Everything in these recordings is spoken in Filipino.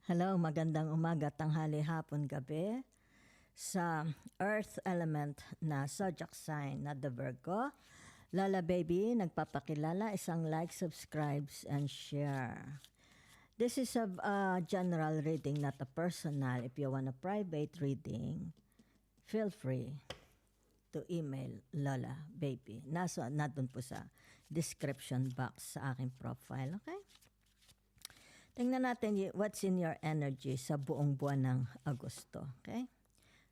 Hello, magandang umaga, tanghali, hapon, gabi. Sa Earth element na zodiac sign na the Virgo, Lola Baby, nagpapakilala, isang like, subscribes, and share. This is a general reading, not a personal. If you want a private reading, feel free to email Lola Baby. Nandun po sa description box sa aking profile, okay? Tingnan natin what's in your energy sa buong buwan ng Agosto. Okay?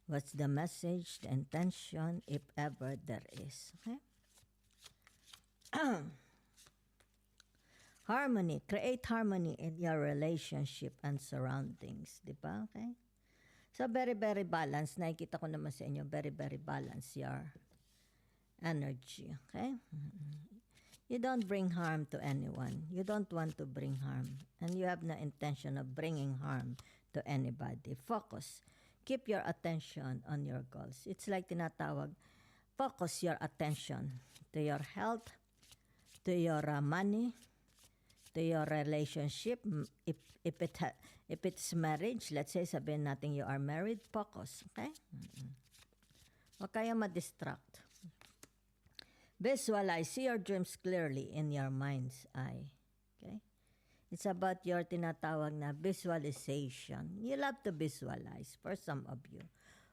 What's the message, the intention, if ever there is. Okay? Harmony. Create harmony in your relationship and surroundings. Di ba? Okay? So, very, very balanced. Nakikita ko naman sa inyo, very, very balanced your energy. Okay? You don't bring harm to anyone. You don't want to bring harm. And you have no intention of bringing harm to anybody. Focus. Keep your attention on your goals. It's like tinatawag, focus your attention to your health, to your money, to your relationship. If it's marriage, let's say sabihin natin you are married, focus. Okay? Huwag kayong ma-distract. Visualize, see your dreams clearly in your mind's eye. Okay? It's about your tinatawag na visualization. You love to visualize for some of you.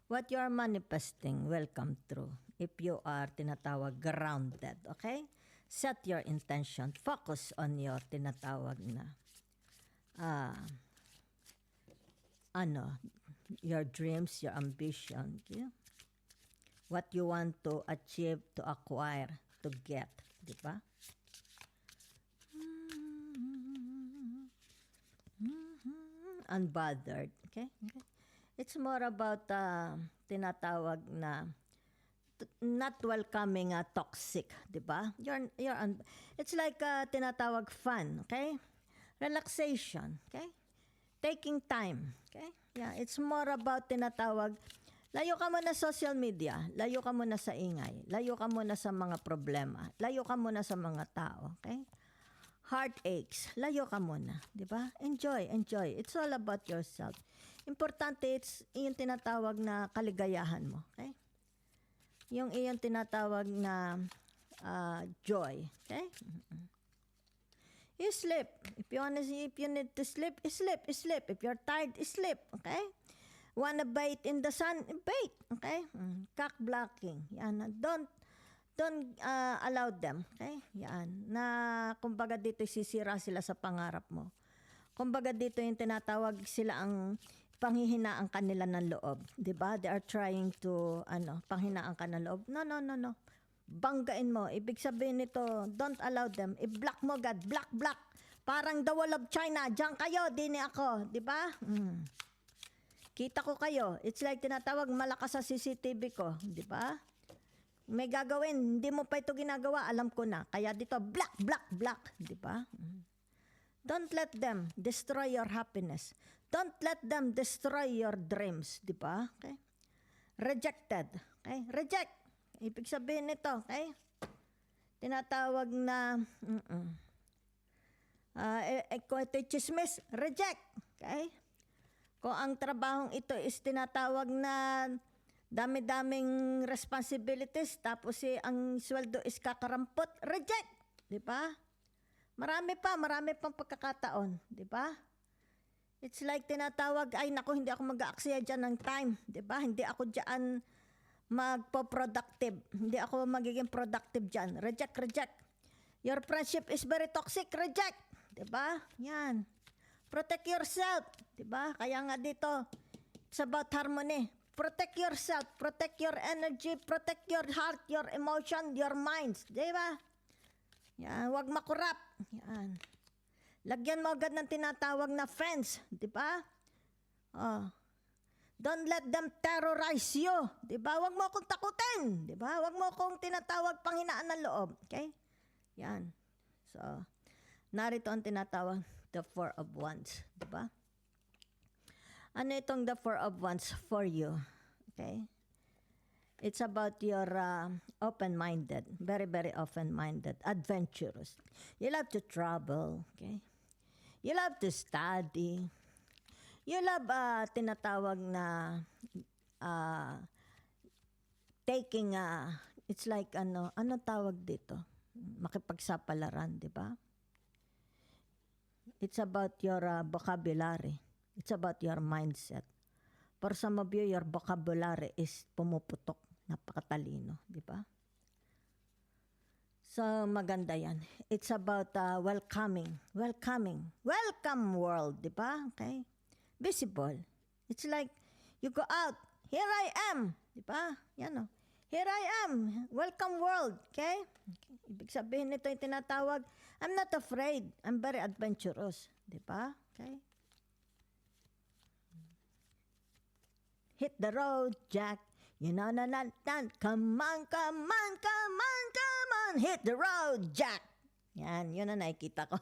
What you are manifesting will come true if you are tinatawag grounded. Okay? Set your intention. Focus on your tinatawag na your dreams, your ambition. Okay? What you want to achieve, to acquire, to get. Di ba? Unbothered. Okay? It's more about tinatawag na not welcoming toxic. Di ba? It's like tinatawag fun. Okay? Relaxation. Okay? Taking time. Okay? Yeah, it's more about tinatawag layo ka muna sa social media, layo ka muna sa ingay, layo ka muna sa mga problema, layo ka muna sa mga tao, okay? Heartaches, layo ka muna, di ba? Enjoy. It's all about yourself. Importante, it's yung tinatawag na kaligayahan mo, okay? Yung iyong tinatawag na joy, okay? You sleep. If you need to sleep, sleep. If you're tired, sleep, okay? Wanna bait in the sun, bait. Okay? Cock blocking. Yan. Don't allow them. Okay? Yan. Na kumbaga dito sisira sila sa pangarap mo. Kumbaga dito yung tinatawag sila ang panghihinaan kanila ng loob. Diba? They are trying to panghinaan ka ng loob. No. Banggain mo. Ibig sabihin nito, don't allow them. I-block mo agad. Block. Parang the wall of China. Diyan kayo, dini ako. Diba? Kita ko kayo. It's like tinatawag malakas sa CCTV ko. Di ba? May gagawin. Hindi mo pa ito ginagawa. Alam ko na. Kaya dito, block. Di ba? Don't let them destroy your happiness. Don't let them destroy your dreams. Di ba? Okay? Rejected. Okay? Reject. Ibig sabihin nito. Okay? Tinatawag na kung ito'y chismis, reject. Okay? Kung ang trabahong ito is tinatawag na dami-daming responsibilities, tapos ang sweldo is kakarampot, reject. Di ba? Marami pang pagkakataon. Di ba? It's like tinatawag, ay naku, hindi ako mag-aaksaya dyan ng time. Di ba? Hindi ako dyan magpo-productive. Hindi ako magiging productive dyan. Reject. Your friendship is very toxic, reject. Di ba? Yan. Protect yourself, 'di ba? Kaya nga dito, it's about harmony. Protect yourself, protect your energy, protect your heart, your emotion, your minds, 'di ba? Yan, wag makurap. Yan. Lagyan mo agad ng tinatawag na friends, 'di ba? Don't let them terrorize you, 'di ba? Wag mo akong takutin, 'di ba? Wag mo akong tinatawag panghinaan ng loob, okay? Yan. So, narito ang tinatawag the Four of Wands, di ba? Ano itong the Four of Wands for you? Okay? It's about your open-minded, very, very open-minded, adventurous. You love to travel, okay? You love to study. You love tinatawag na uh, taking it's like ano tawag dito? Makipagsapalaran, di ba? It's about your vocabulary. It's about your mindset. For some of you, your vocabulary is pumuputok. Napakatalino, di ba? So, maganda yan. It's about welcoming. Welcome world, di ba? Okay? Visible. It's like, you go out. Here I am. Di ba? Yan o. Here I am. Welcome world. Okay? Ibig sabihin nito yung tinatawag, I'm not afraid. I'm very adventurous. Di ba? Okay? Hit the road, Jack. You know, come on, hit the road, Jack. Yan, yun na nakikita ko.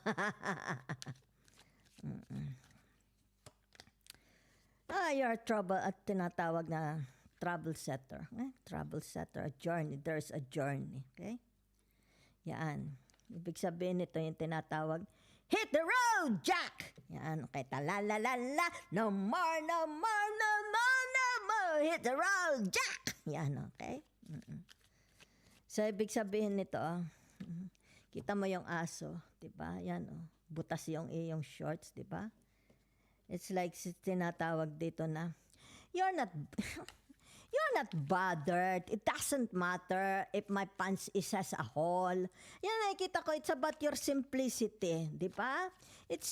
You're trouble at tinatawag na travel setter. Travel setter, a journey. There's a journey. Okay? Yan. Ibig sabihin nito yung tinatawag, hit the road, Jack! Yan, okay. Talalalala, no more, hit the road, Jack! Yan, okay? So, ibig sabihin nito, kita mo yung aso, di ba? Yan, butas yung iyong shorts, di ba? It's like tinatawag dito na, you're not bothered. It doesn't matter if my pants has a hole. Yan, nakikita ko, it's about your simplicity, di ba? It's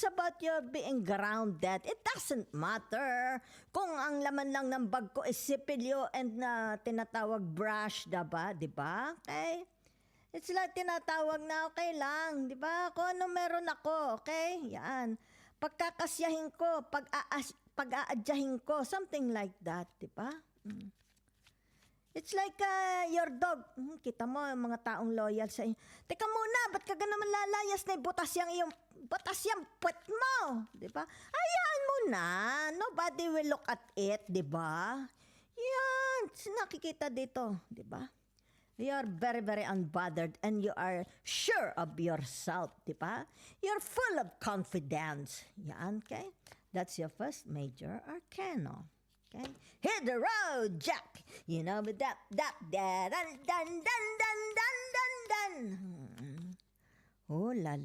about your being grounded. It doesn't matter kung ang laman lang ng bag ko is sipilyo and tinatawag brush, diba? Diba? Okay? It's like tinatawag na okay lang, diba? Kung ano meron ako, okay? Yan. Pagkakasyahin ko, pag-aadyahin ko, something like that, diba? It's like your dog. Kita mo, yung mga taong loyal sa inyo. Teka muna, ba't ka naman lalayas na butas yung puwet mo? Diba? Hayaan mo na. Nobody will look at it, diba? Yan. Nakikita dito, diba? You are very, very unbothered and you are sure of yourself, diba? You're full of confidence. Yan, okay? That's your first major arcana. Okay? Hit the road, Jack. You know, but dun. Oh, la.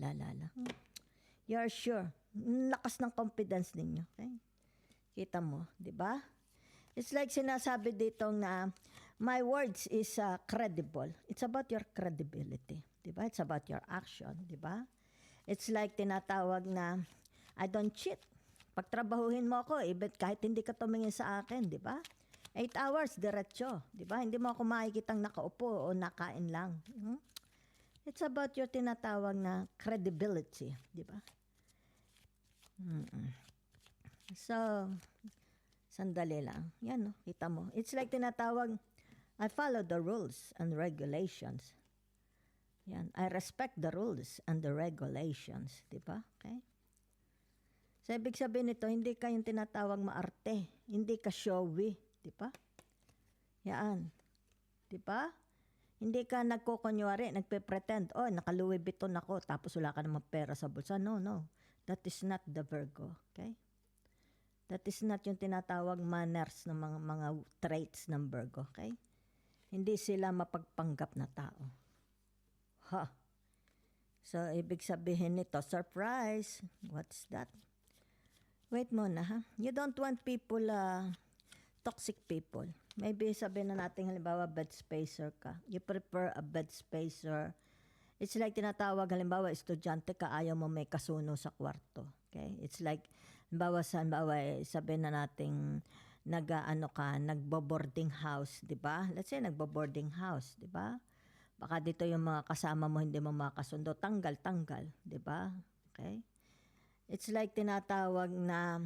You're sure. Lakas ng confidence ninyo. Okay? Kita mo, di ba? It's like sinasabi dito na my words is credible. It's about your credibility. Di ba? It's about your action. Di ba? It's like tinatawag na I don't cheat. Pagtrabahuhin mo ako, kahit hindi ka tumingin sa akin, di ba? 8 hours, diretso, di ba? Hindi mo ako makikitang nakaupo o nakain lang. It's about your tinatawag na credibility, di ba? So, sandali lang. Yan, no? Kita mo. It's like tinatawag, I follow the rules and regulations. Yan. I respect the rules and the regulations, di ba? Okay? So, ibig sabihin nito, hindi ka yung tinatawag maarte. Hindi ka showy. Di ba? Yan. Di ba? Hindi ka nagkukunyari, nagpe-pretend, naka-Louis Vuitton ako, tapos wala ka naman pera sa bulsa. No. That is not the Virgo. Okay? That is not yung tinatawag manners ng mga traits ng Virgo. Okay? Hindi sila mapagpanggap na tao. So, ibig sabihin nito, surprise. What's that? Wait muna, ha? You don't want people, toxic people. Maybe sabihin na natin, halimbawa, bed spacer ka. You prefer a bed spacer. It's like tinatawag, halimbawa, estudyante ka, ayaw mo may kasuno sa kwarto. Okay? It's like, halimbawa, sabihin na natin, nagbo-boarding house, di ba? Let's say, nagbo-boarding house, di ba? Baka dito yung mga kasama mo, hindi mo makasundo. Tanggal, di ba? Okay? It's like tinatawag na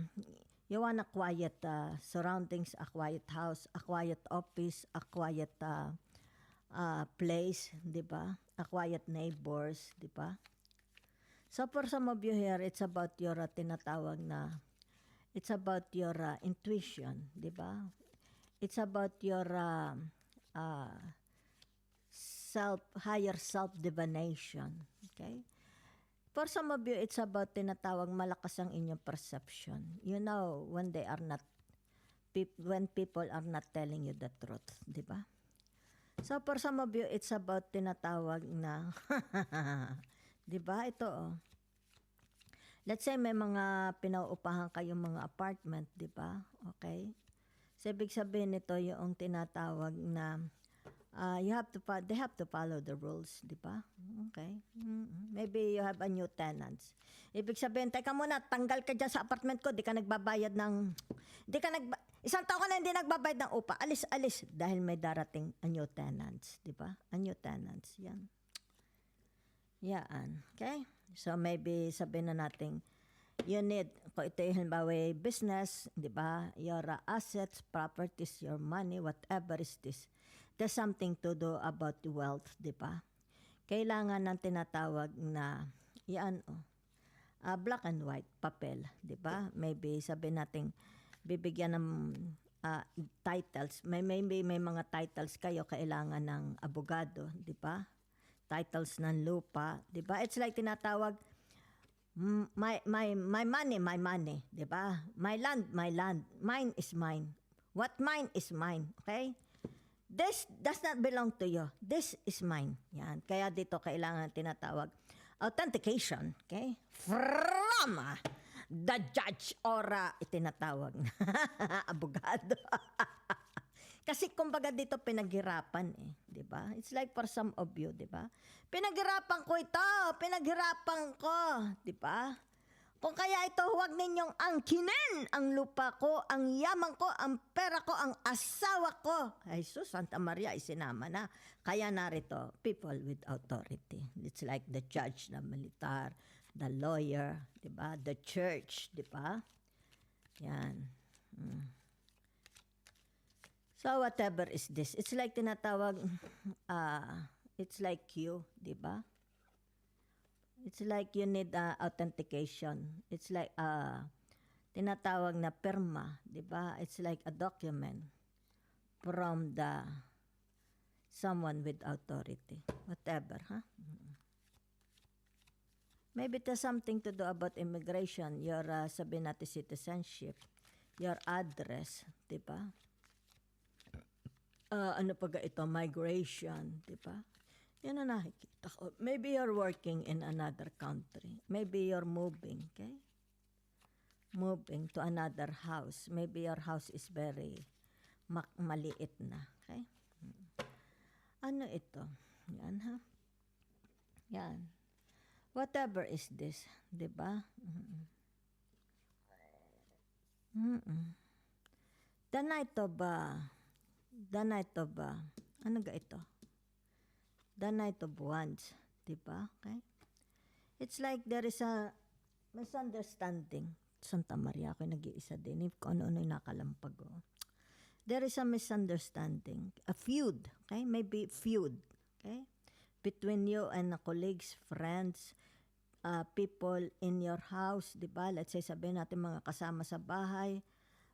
you want a quiet surroundings, a quiet house, a quiet office, a quiet place, di ba? A quiet neighbors, di ba? So for some of you here, it's about your tinatawag na, it's about your intuition, di ba? It's about your higher self divination, okay? For some of you, it's about tinatawag malakas ang inyong perception. You know, when they are not, when people are not telling you the truth, di ba? So for some of you, it's about tinatawag na, di ba? Ito, oh. Let's say may mga pinauupahan kayong mga apartment, di ba? Okay? So ibig sabihin nito yung tinatawag na they have to follow the rules, di ba? Okay. Maybe you have a new tenants. Ibig sabihin, teka muna, tanggal ka dyan sa apartment ko, di ka nagbabayad ng, isang taon ka na hindi nagbabayad ng upa, alis, dahil may darating a new tenants, di ba? A new tenants, yan. Yan, okay? So maybe sabihin na natin, you need, kung ito yung halimbawa business, di ba? Your assets, properties, your money, whatever is this. There's something to do about the wealth, di ba? Kailangan ng tinatawag na, yan, black and white, papel, di ba? Maybe sabihin natin, bibigyan ng titles. Maybe may mga titles kayo, kailangan ng abogado, di ba? Titles ng lupa, 'di ba? It's like tinatawag my money, 'di ba? My land, mine is mine. What mine is mine, okay? This does not belong to you. This is mine. Yan. Kaya dito kailangan tinatawag authentication, okay? From the judge or itinatawag na abogado. Kasi kumbaga dito pinaghirapan di ba? It's like for some of you, di ba? Pinaghirapan ko, di ba? Kung kaya ito, huwag ninyong angkinin ang lupa ko, ang yaman ko, ang pera ko, ang asawa ko. Ay sus, Santa Maria, isinama na. Kaya narito, people with authority. It's like the judge, the militar, the lawyer, di ba? The church, di ba? Yan. So whatever is this, it's like tinatawag, it's like you, di ba? It's like you need authentication. It's like tinatawag na perma, di ba? It's like a document from the someone with authority, whatever, huh? Maybe it has something to do about immigration, your sabihin natin citizenship, your address, di ba? Ano pa ito? Migration, di ba? Yan ang nakikita ko. Maybe you're working in another country. Maybe you're moving, okay? Moving to another house. Maybe your house is very maliit na, okay? Ano ito? Yan, ha? Yan. Whatever is this, di ba? The night of, ano ga ito? The Knight of Wands, di ba? Okay? It's like there is a misunderstanding. Santa Maria, ako nag-iisa din. Kung ano-ano yung nakalampag ko. There is a misunderstanding. A feud, okay? Maybe feud, okay? Between you and colleagues, friends, people in your house, di ba? Let's say sabihin natin mga kasama sa bahay,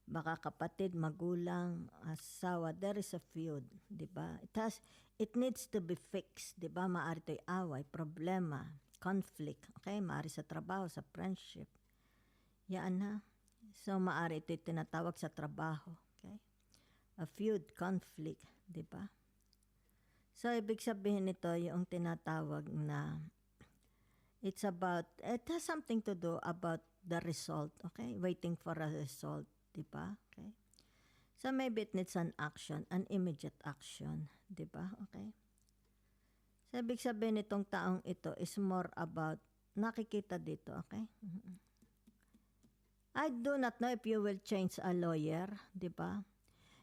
baka kapatid, magulang, asawa, there is a feud, di ba? It needs to be fixed, di ba? Maari ito'y away, problema, conflict, okay? Maari sa trabaho, sa friendship. Yan na. So, maari ito'y tinatawag sa trabaho, okay? A feud, conflict, di ba? So, ibig sabihin nito yung tinatawag na it has something to do about the result, okay? Waiting for a result. Diba? Okay. So maybe it needs an action, an immediate action. Diba? Okay. So ibig sabihin nitong taong ito is more about, nakikita dito, okay? I do not know if you will change a lawyer. Diba?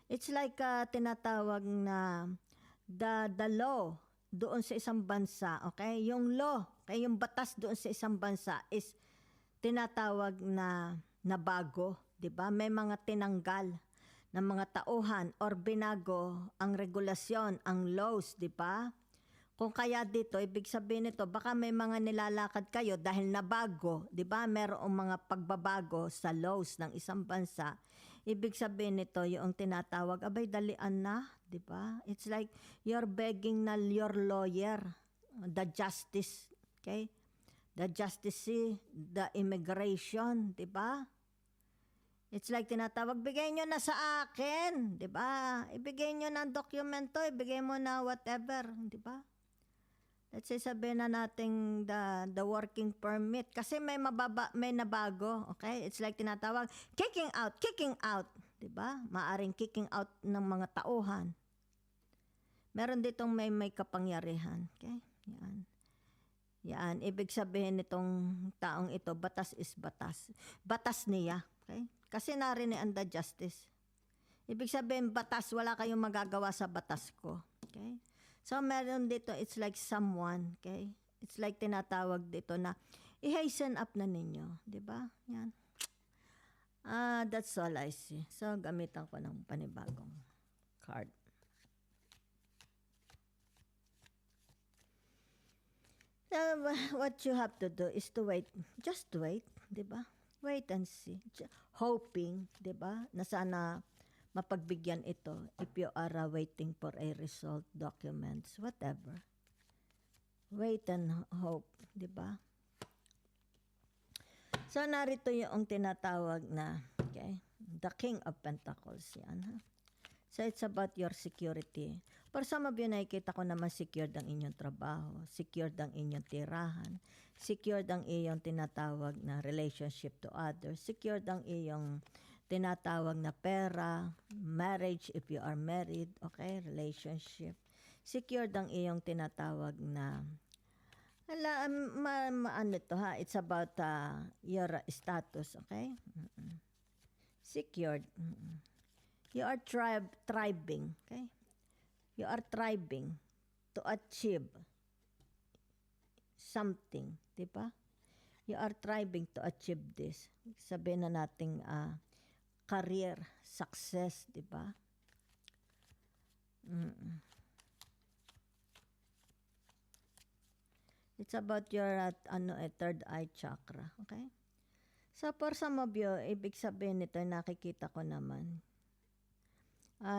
It's like tinatawag na the law doon sa isang bansa, okay? Yung law, okay? Yung batas doon sa isang bansa is tinatawag na bago. Diba? May mga tinanggal ng mga tauhan or binago ang regulasyon, ang laws, diba? Kung kaya dito, ibig sabihin nito, baka may mga nilalakad kayo dahil nabago, diba? Merong mga pagbabago sa laws ng isang bansa. Ibig sabihin nito, yung tinatawag, abay, dalian na, diba? It's like you're begging na your lawyer, the justice, okay? the justice, the immigration, di ba? It's like tinatawag, bigay nyo na sa akin, di ba? Ibigay nyo na ang dokumento, ibigay mo na whatever, di ba? Let's say sabihin na natin the working permit kasi may nabago, okay? It's like tinatawag, kicking out, 'di ba? Maaring kicking out ng mga tauhan. Meron ditong may kapangyarihan, okay? Yan. Yan, ibig sabihin nitong taong ito, batas is batas. Batas niya, okay? Kasi narinig the justice. Ibig sabihin, batas, wala kayong magagawa sa batas ko, okay? So, meron dito, it's like someone, okay? It's like tinatawag dito na, i-hasten up na ninyo, di ba? Yan. That's all I see. So, gamitan ko ng panibagong card. So, what you have to do is to wait. Just wait, di ba? Wait and see. Hoping, di ba? Na sana mapagbigyan ito if you are waiting for a result, documents, whatever. Wait and hope, di ba? So, narito yung tinatawag na, okay, the King of Pentacles, yan, ha? So, it's about your security. For some of you, nakikita ko naman secured ang inyong trabaho, secured ang inyong tirahan, secured ang iyong tinatawag na relationship to others, secured ang iyong tinatawag na pera, marriage if you are married, okay, relationship. Secured ang iyong tinatawag na, ano to ha, it's about your status, okay? Secured. You are thriving, okay? You are thriving to achieve something, di ba? You are thriving to achieve this. Sabihin na nating career, success, di ba? It's about your third eye chakra, okay? So for some of you, ibig sabihin nito, nakikita ko naman,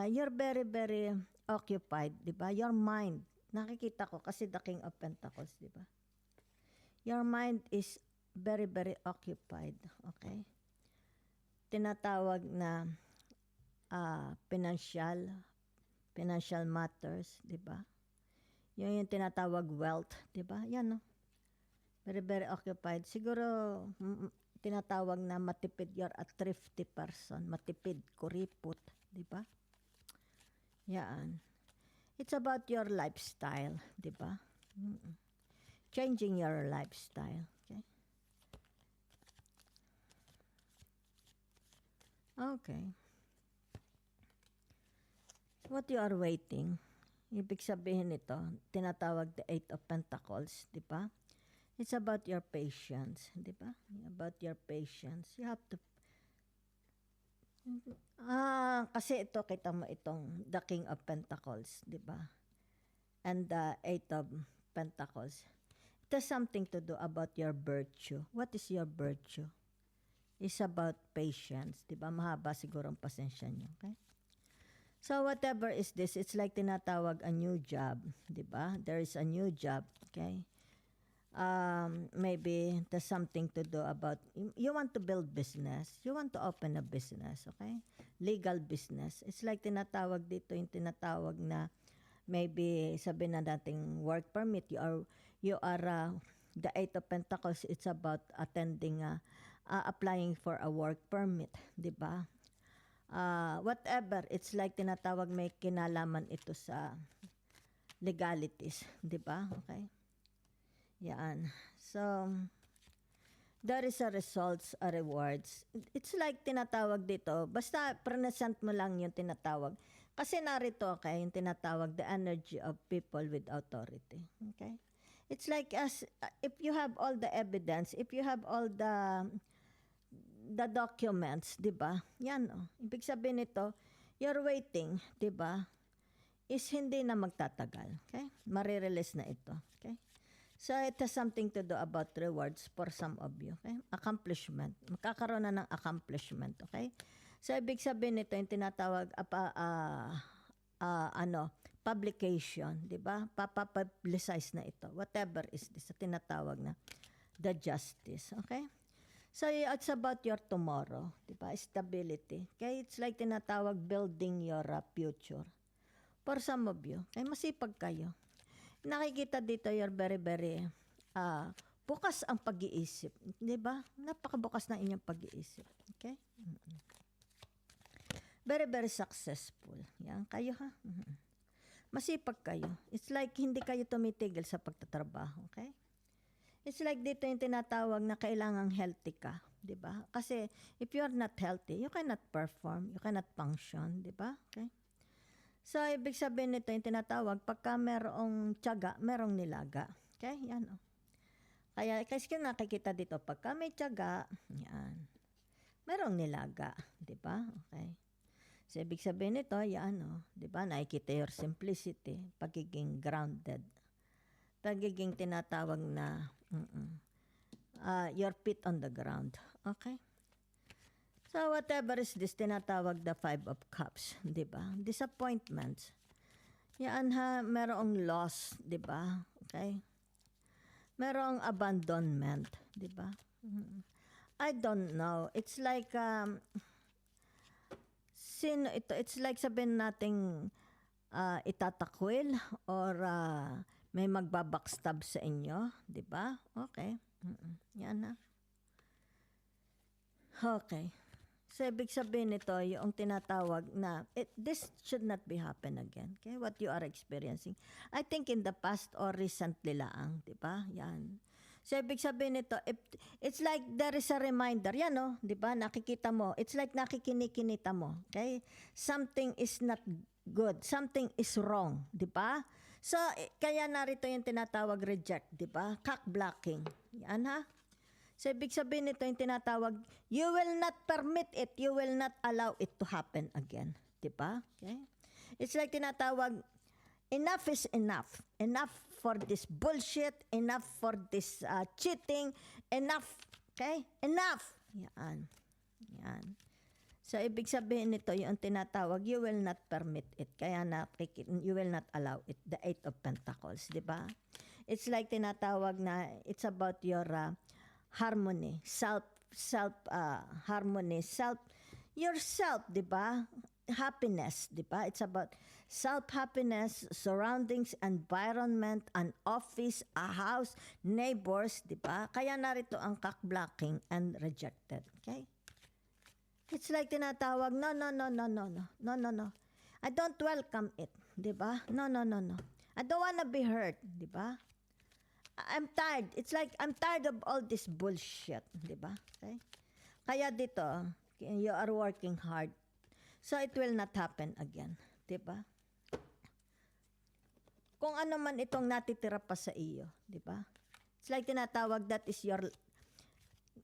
you're very, very occupied, di ba? Your mind, nakikita ko kasi the King of Pentacles, di ba? Your mind is very, very occupied, okay? Tinatawag na financial matters, di ba? Yung tinatawag wealth, di ba? Yan, no? Very, very occupied. Siguro, tinatawag na matipid, you're a thrifty person. Matipid, kuripot, di ba? Yan. It's about your lifestyle, di ba? Changing your lifestyle, okay? Okay. What you are waiting, ibig sabihin nito, tinatawag the Eight of Pentacles, di ba? It's about your patience, di ba? About your patience. You have to, kasi ito, kita mo itong the King of Pentacles, di ba? And the Eight of Pentacles. It has something to do about your virtue. What is your virtue? It's about patience, di ba? Mahaba siguro ang pasensya nyo, okay? So whatever is this, it's like tinatawag a new job, di ba? There is a new job, okay? Maybe there's something to do about, you want to build business, you want to open a business, okay? Legal business. It's like tinatawag dito yung tinatawag na maybe sabihin na nating work permit, you are the Eight of Pentacles, it's about attending applying for a work permit, di ba? Whatever, it's like tinatawag may kinalaman ito sa legalities, di ba? Okay? Yan. So, there is a results, a rewards. It's like tinatawag dito, basta present mo lang yung tinatawag. Kasi narito, okay, yung tinatawag, the energy of people with authority. Okay? It's like if you have all the evidence, if you have all the documents, di ba? Yan, oh. Ibig sabihin nito, you're waiting, di ba? Is hindi na magtatagal. Okay? Marirelease na ito. Okay? So, it has something to do about rewards for some of you. Okay? Accomplishment. Magkakaroon na ng accomplishment. Okay? So, ibig sabihin nito, yung tinatawag, publication, di ba? Papapublicize na ito. Whatever is this, tinatawag na the justice. Okay? So, it's about your tomorrow. Diba? Stability. Okay? It's like tinatawag building your future. For some of you, kaya masipag kayo. Nakikita dito, you're very, very bukas ang pag-iisip. Di ba? Napakabukas na inyong pag-iisip. Okay? Very, very successful. Yan, kayo ha? Masipag kayo. It's like hindi kayo tumitigil sa pagtatrabaho. Okay? It's like dito yung tinatawag na kailangang healthy ka. Di ba? Kasi if you're not healthy, you cannot perform, you cannot function. Di ba? Okay? So, ibig sabihin nito yung tinatawag, pagka merong tiyaga, merong nilaga. Okay? Yan o. Kaya, kasi nakikita dito, pagka may tiyaga, yan, merong nilaga. Diba? Okay. So, ibig sabihin nito, yan o. Diba? Nakikita your simplicity, pagiging grounded. Pagiging tinatawag na, your feet on the ground. Okay? So, whatever is this, tinatawag the Five of Cups, di ba? Disappointments. Yan ha, merong loss, di ba? Okay? Merong abandonment, di ba? I don't know. It's like, sino ito? It's like sabihin nating itatakwil or may magbabackstab sa inyo, di ba? Okay. Yan ha. Okay. So, ibig sabihin nito, yung tinatawag na, this should not be happen again. Okay? What you are experiencing. I think in the past or recently lang, di ba? Yan. So, ibig sabihin nito, it's like there is a reminder. Yan, no? Di ba? Nakikita mo. It's like nakikinikinita mo. Okay? Something is not good. Something is wrong. Di ba? So, kaya narito yung tinatawag reject. Di ba? Cock blocking. Yan, ha? So, ibig sabihin nito yung tinatawag, you will not permit it, you will not allow it to happen again. Diba? Okay? It's like tinatawag, enough is enough. Enough for this bullshit, enough for this cheating, enough. Okay? Enough. Yan. Yan. So, ibig sabihin nito yung tinatawag, you will not permit it. Kaya you will not allow it. The Eight of Pentacles. Diba? It's like tinatawag na, it's about your harmony, harmony, yourself, di ba? Happiness, di ba? It's about self-happiness, surroundings, environment, an office, a house, neighbors, di ba? Kaya narito ang cock blocking and rejected, okay? It's like tinatawag, no. I don't welcome it, di ba? No. I don't wanna be hurt, di ba? I'm tired. It's like, I'm tired of all this bullshit. Diba? Okay? Kaya dito, you are working hard. So, it will not happen again. Diba? Kung ano man itong natitira pa sa iyo. Diba? It's like tinatawag, that is your,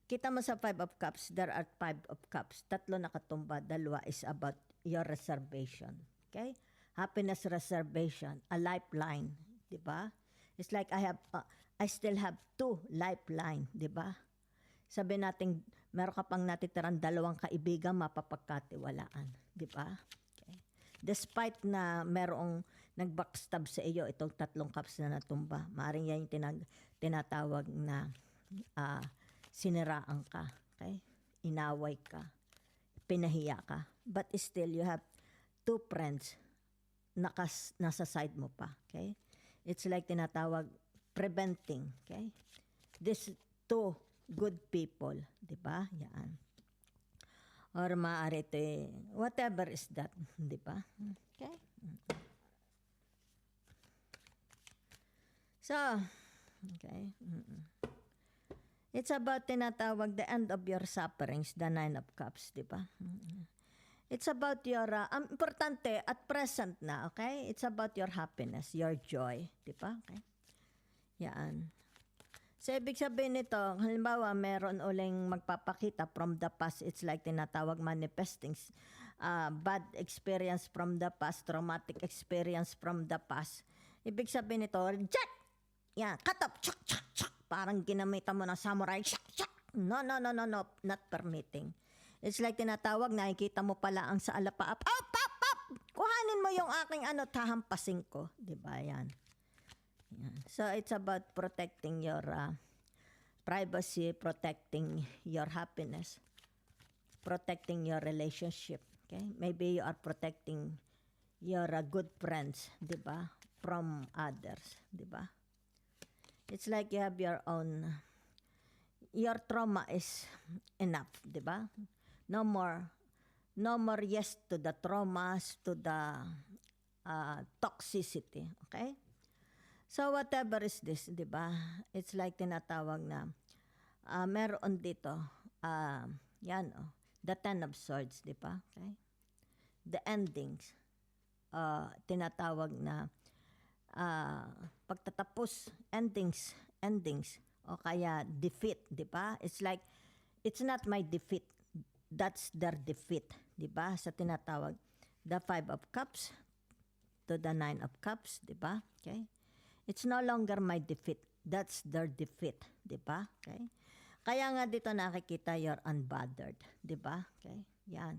kita mo sa Five of Cups, there are Five of Cups. 3 nakatumba, 2 is about your reservation. Okay? Happiness reservation, a lifeline. Diba? It's like I still have 2 lifeline, di ba? Sabi natin, meron ka pang natitirang 2 kaibigan mapapagkatiwalaan, di ba? Okay. Despite na merong nag-backstab sa iyo, itong 3 cups na natumba, maaaring yan yung tinatawag na siniraan ka, okay? Inaway ka, pinahiya ka. But still, you have 2 friends nasa side mo pa, okay? It's like tinatawag preventing, okay? These 2 good people, di ba? Yan. Or maaari ito whatever is that, di ba? Okay? So, okay. It's about tinatawag the end of your sufferings, the 9 of Cups, di ba? It's about your, importante at present na, okay? It's about your happiness, your joy, di ba? Okay? Yan. So, ibig sabihin nito, halimbawa, meron uling magpapakita from the past. It's like tinatawag manifesting bad experience from the past, traumatic experience from the past. Ibig sabihin nito, reject! Yan, cut off! Chak, chak, chak! Parang ginamitan mo ng samurai. Chak, chak! No, not permitting. It's like tinatawag, nakikita mo pala ang sa alapaap. Up! Kuhanin mo yung aking tahampasin ko. Diba yan? Yan. So, it's about protecting your privacy, protecting your happiness, protecting your relationship. Okay? Maybe you are protecting your good friends, di ba? From others, di ba? It's like you have your own, your trauma is enough, di ba? No more, no more yes to the traumas, to the toxicity, okay? So whatever is this, di ba? It's like tinatawag na, meron dito, yan the Ten of Swords, di ba? Okay? The endings, tinatawag na, pagtatapos, endings, o kaya defeat, di ba? It's like, it's not my defeat, that's their defeat, di ba? Sa tinatawag, the Five of Cups to the Nine of Cups, di ba? Okay? It's no longer my defeat, that's their defeat, di ba? Okay? Kaya nga dito nakikita you're unbothered, di ba? Okay? Yan.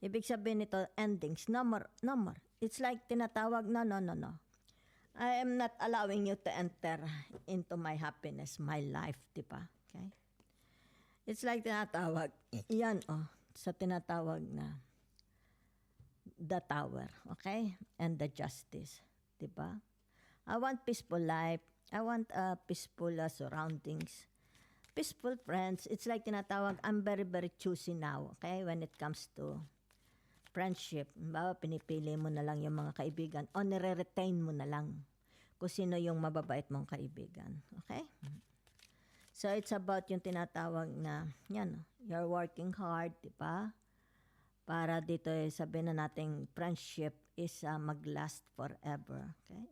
Ibig sabihin nito, endings, no more, no more. It's like tinatawag, no. I am not allowing you to enter into my happiness, my life, di ba? Okay? It's like tinatawag, yan sa tinatawag na the Tower, okay? And the Justice, di ba? I want peaceful life. I want peaceful surroundings. Peaceful friends. It's like tinatawag, I'm very, very choosy now, okay? When it comes to friendship. Bawa, pinipili mo na lang yung mga kaibigan o nire-retain mo na lang kung sino yung mababait mong kaibigan. Okay? So, it's about yung tinatawag na, yan, you're working hard, di ba? Para dito sabihin na nating friendship is mag-last forever. Okay?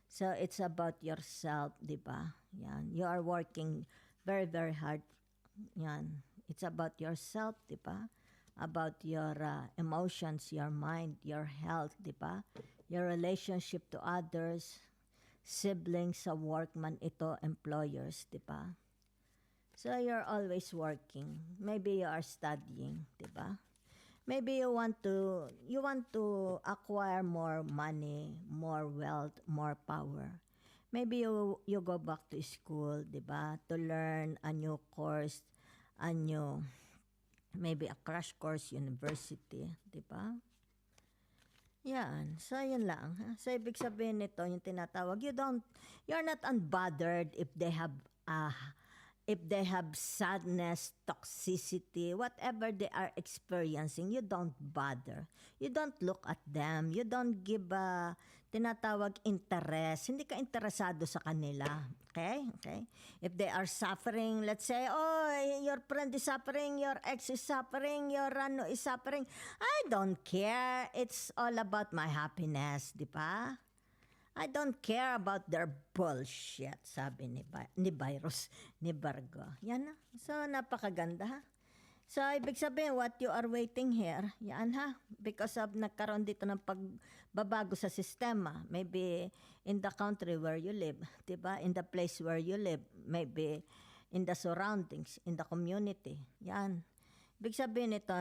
So, it's about yourself, di ba? Yan. You are working very, very hard. Yan. It's about yourself, di ba? About your emotions, your mind, your health, di ba? Your relationship to others, siblings, sa workman ito, employers, di ba? So, you're always working. Maybe you are studying, di ba? Maybe you want to acquire more money, more wealth, more power. Maybe you go back to school, di ba? To learn a new course, maybe a crash course, university, di ba? Yan. So, yun lang. So, ibig sabihin nito, yung tinatawag, you're not unbothered if they have sadness, toxicity, whatever they are experiencing, you don't bother. You don't look at them. You don't give tinatawag interest. Hindi ka interesado sa kanila. Okay? Okay? If they are suffering, let's say, your friend is suffering, your ex is suffering, your ano is suffering. I don't care. It's all about my happiness, di ba? I don't care about their bullshit, sabi ni Virus, ni Virgo. Yan na. So, napakaganda ha. So, ibig sabihin, what you are waiting here, yan ha. Because of nagkaroon dito ng pagbabago sa sistema. Maybe in the country where you live, diba? In the place where you live. Maybe in the surroundings, in the community. Yan. Ibig sabihin ito,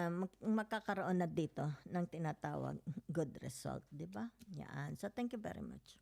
magkakaroon na dito ng tinatawag good result, diba? Yan. So, thank you very much.